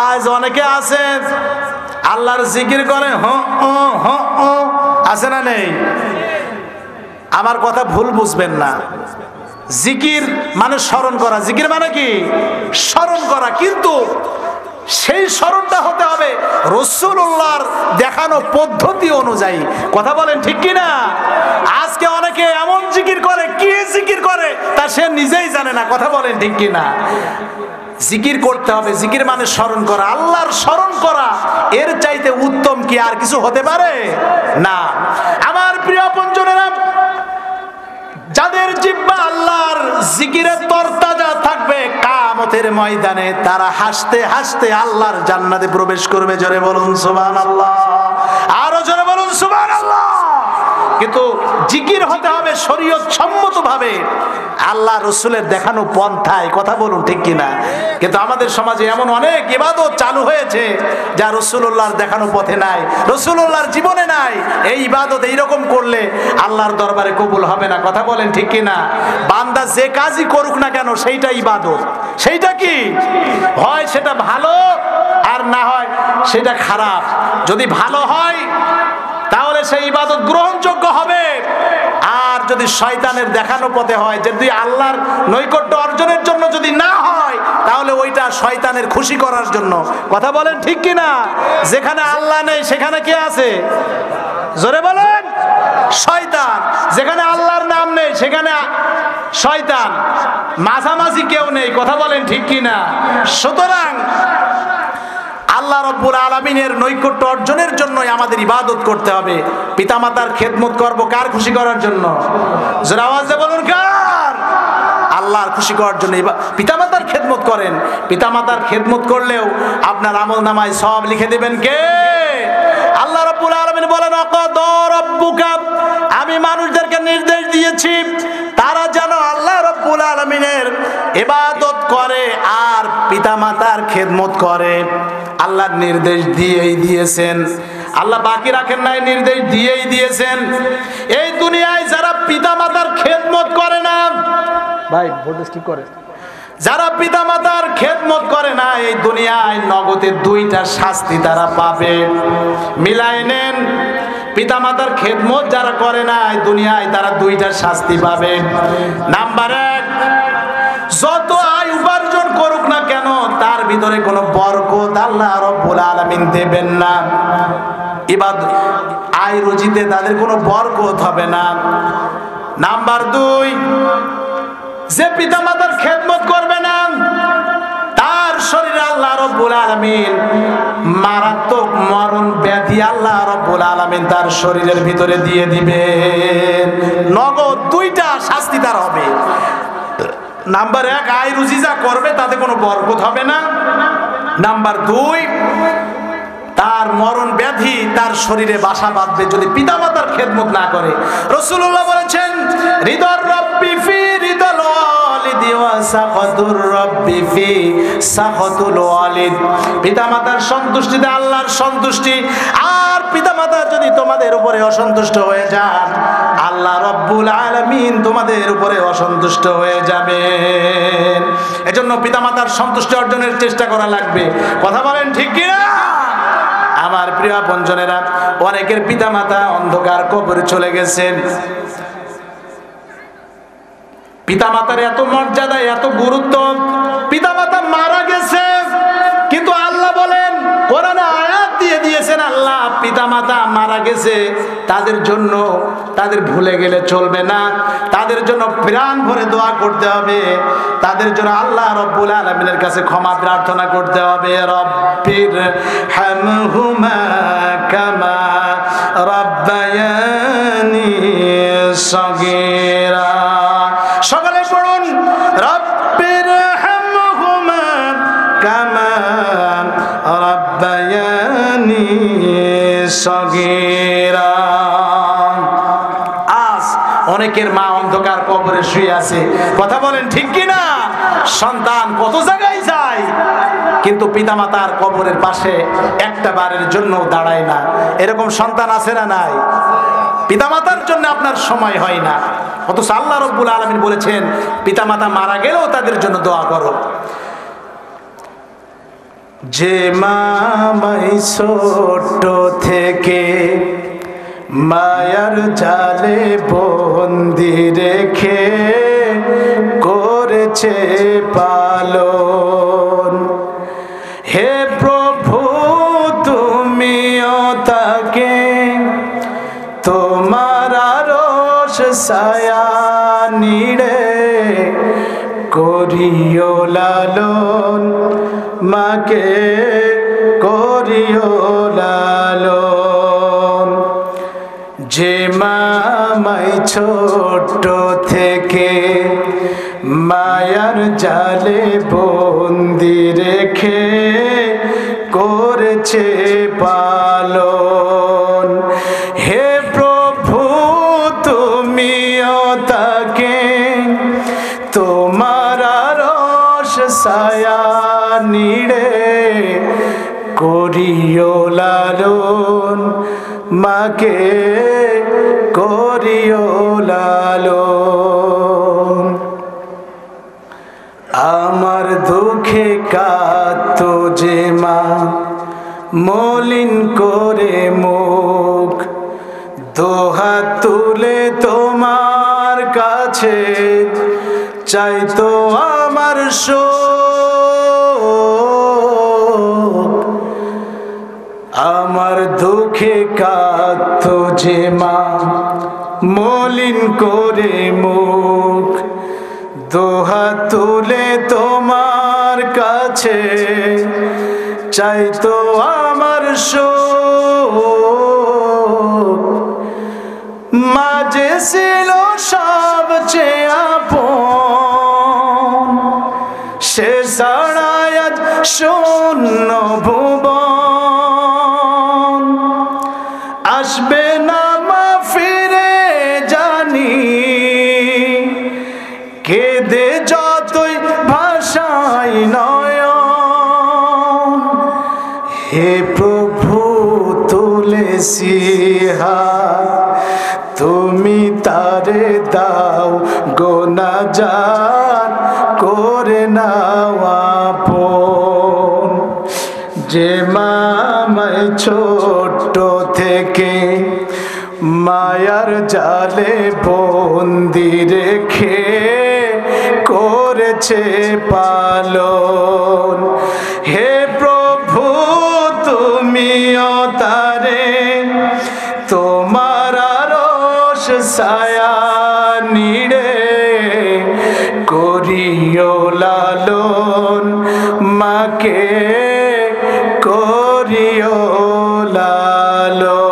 আজ অনেকে আছে আল্লাহর জিকির করে আছে না নেই? আমার কথা ভুল বুঝবেন না। জিকির মানে স্মরণ করা, জিকির মানে কি স্মরণ করা, কিন্তু সেই স্মরণটা হতে হবে রাসূলুল্লাহর দেখানো পদ্ধতি অনুযায়ী। কথা বলেন ঠিক কি না? আজকে অনেকে এমন জিকির করে, কি জিকির করে তা সে নিজেই জানে না। কথা বলেন ঠিক কি না? জিকির করতে হবে, জিকির মানে স্মরণ করা। আল্লাহর স্মরণ করা এর চাইতে উত্তম কি আর কিছু হতে পারে না? আমার প্রিয় আপনজনেরা, যাদের জিহ্বা আল্লাহর জিকিরে তরতাজা থাকবে, কিয়ামতের ময়দানে তারা হাসতে হাসতে আল্লাহর জান্নাতে প্রবেশ করবে। জোরে বলুন সুবহানাল্লাহ, আরো জোরে বলুন সুবহানাল্লাহ। কিন্তু জিকির হতে হবে শরীয়ত সম্মতভাবে, আল্লাহ রসুলের দেখানো পন্থায়। কথা বলুন ঠিক কিনা? কিন্তু আমাদের সমাজে এমন অনেক ইবাদত চালু হয়েছে যা রাসূলুল্লাহর দেখানো পথে নাই, রাসূলুল্লাহর জীবনে নাই। এই ইবাদত এইরকম করলে আল্লাহর দরবারে কবুল হবে না। কথা বলেন ঠিক কিনা? বান্দা যে কাজই করুক না কেন সেইটা ইবাদত। সেইটা কি হয় সেটা ভালো, আর না হয় সেটা খারাপ। যদি ভালো হয় তাহলে সেই ইবাদত গ্রহণযোগ্য হবে, আর যদি শয়তানের দেখানো পথে হয়, যদি আল্লাহর নৈকট্য অর্জনের জন্য যদি না হয়, তাহলে ওইটা শয়তানের খুশি করার জন্য। কথা বলেন ঠিক কি না? যেখানে আল্লাহ নেই সেখানে কে আছে? জোরে বলেন, শয়তান। যেখানে আল্লাহর নাম নেই সেখানে শয়তান, মাঝামাঝি কেউ নেই। কথা বলেন ঠিক কি না? সুতরাং আল্লাহ রাব্বুল আলামিনের নৈকট্য অর্জনের জন্যই আমাদের ইবাদত করতে হবে। পিতামাতার খেদমত করব কার খুশি করার জন্য? জোরে আওয়াজে বলুন কার? আল্লাহর খুশি করার জন্য পিতামাতার খেদমত করেন। পিতামাতার খেদমত করলেও আপনার আমলনামায় সওয়াব লিখে দিবেন কে? আল্লাহ রাব্বুল আলামিন বলেন, আকাদা রাব্বুকা, আমি মানুষদেরকে নির্দেশ দিয়েছি তারা যেন আল্লাহ রাব্বুল আলামিনের ইবাদত করে আর পিতামাতার খেদমত করে। আল্লাহর নির্দেশ দিয়েই দিয়েছেন, আল্লাহ বাকি রাখেন নাই, নির্দেশ দিয়েই দিয়েছেন। এই দুনিয়ায় যারা পিতামাতার খেদমত করে না, ভাই ভোল্টেজ ঠিক করে, যারা পিতামাতার খেদমত করে না, এই দুনিয়ায় নগদে দুইটা শাস্তি তারা পাবে। মিলাই নেন, পিতামাতার খেদমত যারা করে না এই দুনিয়ায় তারা দুইটা শাস্তি পাবে। নাম্বার 1, যত আয় উপার্জন করুক না কেন তার ভিতরে কোনো বরকত আল্লাহ রাব্বুল আলামিন দেবেন না। ইবাদত আয় রুজিতে তাদের কোনো বরকত হবে না। নাম্বার 2, যে পিতামাতার খেদমত করবে না তার শরীরে আল্লাহ রাব্বুল আলামিন মারাত্মক মরণ ব্যাধি আল্লাহ রাব্বুল আলামিন তার শরীরের ভিতরে দিয়ে দিবেন। নগদ দুইটা শাস্তি তার হবে। নাম্বার 1, আয় রুজি যা করবে তাতে কোনো বরকত হবে না। নাম্বার 2, তার মরণ ব্যাধি তার শরীরে বাসা বাঁধবে যদি পিতামাতার খেদমত না করে। রাসূলুল্লাহ বলেছেন, রিদার রাব্বি ফি রিদাল ওয়ালিদি ওয়া সাখাতুর রাব্বি ফি সাখাতুল ওয়ালিদ। পিতামাতার সন্তুষ্টিতে আল্লাহর সন্তুষ্টি, আর পিতামাতা যদি তোমাদের উপরে অসন্তুষ্ট হয়ে যান আল্লাহ রাব্বুল আলামিন তোমাদের উপরে অসন্তুষ্ট হয়ে যাবেন। এজন্য পিতামাতার সন্তুষ্টি অর্জনের চেষ্টা করা লাগবে। কথা বলেন ঠিক কি না? আমার প্রিয় আপনজনেরা, অনেকের পিতামাতা অন্ধকার কবরে চলে গেছেন। পিতামাতার এত মর্যাদা, এত গুরুত্ব, পিতামাতা মারা গেছে, কিন্তু আল্লাহ বলেন, কোরআনে আয়াত দিয়ে দিয়েছেন, আল্লাহ পিতামাতা মারা গেছে তাদের জন্য তাদের ভুলে গেলে চলবে না, তাদের জন্য প্রাণ ভরে দোয়া করতে হবে, তাদের জন্য আল্লাহ রাব্বুল আলামিনের কাছে ক্ষমা প্রার্থনা করতে হবে। রব্বির হামহুমা কামা রাব্বায়ানি সগীরা। সকলে পড়ুন, রব্বির হামহুমা কামা রাব্বায়ানি সগীরা। আজ অনেকের মা অন্ধকার কবরে শুয়ে আছে। কথা বলেন ঠিক কি না? সন্তান কত জায়গায় যায় কিন্তু পিতামাতার কবরের পাশে একটা বারের জন্য দাঁড়ায় না। এরকম সন্তান আছে না নাই? পিতামাতার জন্য আপনার সময় হয় না, অথচ আল্লাহ রাব্বুল আলামিন বলেছেন পিতামাতা মারা গেলেও তাদের জন্য দোয়া করো। যে মামাই ছোট থেকে মায়ার জালে বন্দি রেখে করেছে পালন। হে প্রভু তুমিও তাকে তোমার আরশ ছায়া নিড়ে করিও লালন, মাকে করিও লালন। যে মামাই ছোট থেকে মায়ার জালে বন্দি রেখে করেছে পালন। হে প্রভু তুমিও তাকে তোমার আরশ ছায়া নিড়ে করিও লালন, মাকে করিও লালন। আমার দুঃখে কাঁদতো যে মা মলিন করে মুখ, দোহাত তুলে তোমার কাছে চাইতো আমার শোক। আমার দুঃখে কাঁদতো যে মা মলিন করে মুখ, দোহাত তুলে তোমার কাছে চাইতো আমার শোক। মাঝে ছিল সবচেয়ে আপন, সে ছাড়া আজ শূন্য ভুবন। আসবে না মা ফিরে জানি, কেঁদে যতই ভাষাই নয়ন। হে প্রভু তুলেছি হাত, তুমি তারে দাও গোনাজাত করে নাও আপন। যে মামাই ছোট থেকে মায়ার জালে বন্দি রেখে করেছে পালন। হে প্রভু তুমিও তারে তোমার আরশ ছায়া নিড়ে করিও লালন, মাকে করিও লালন।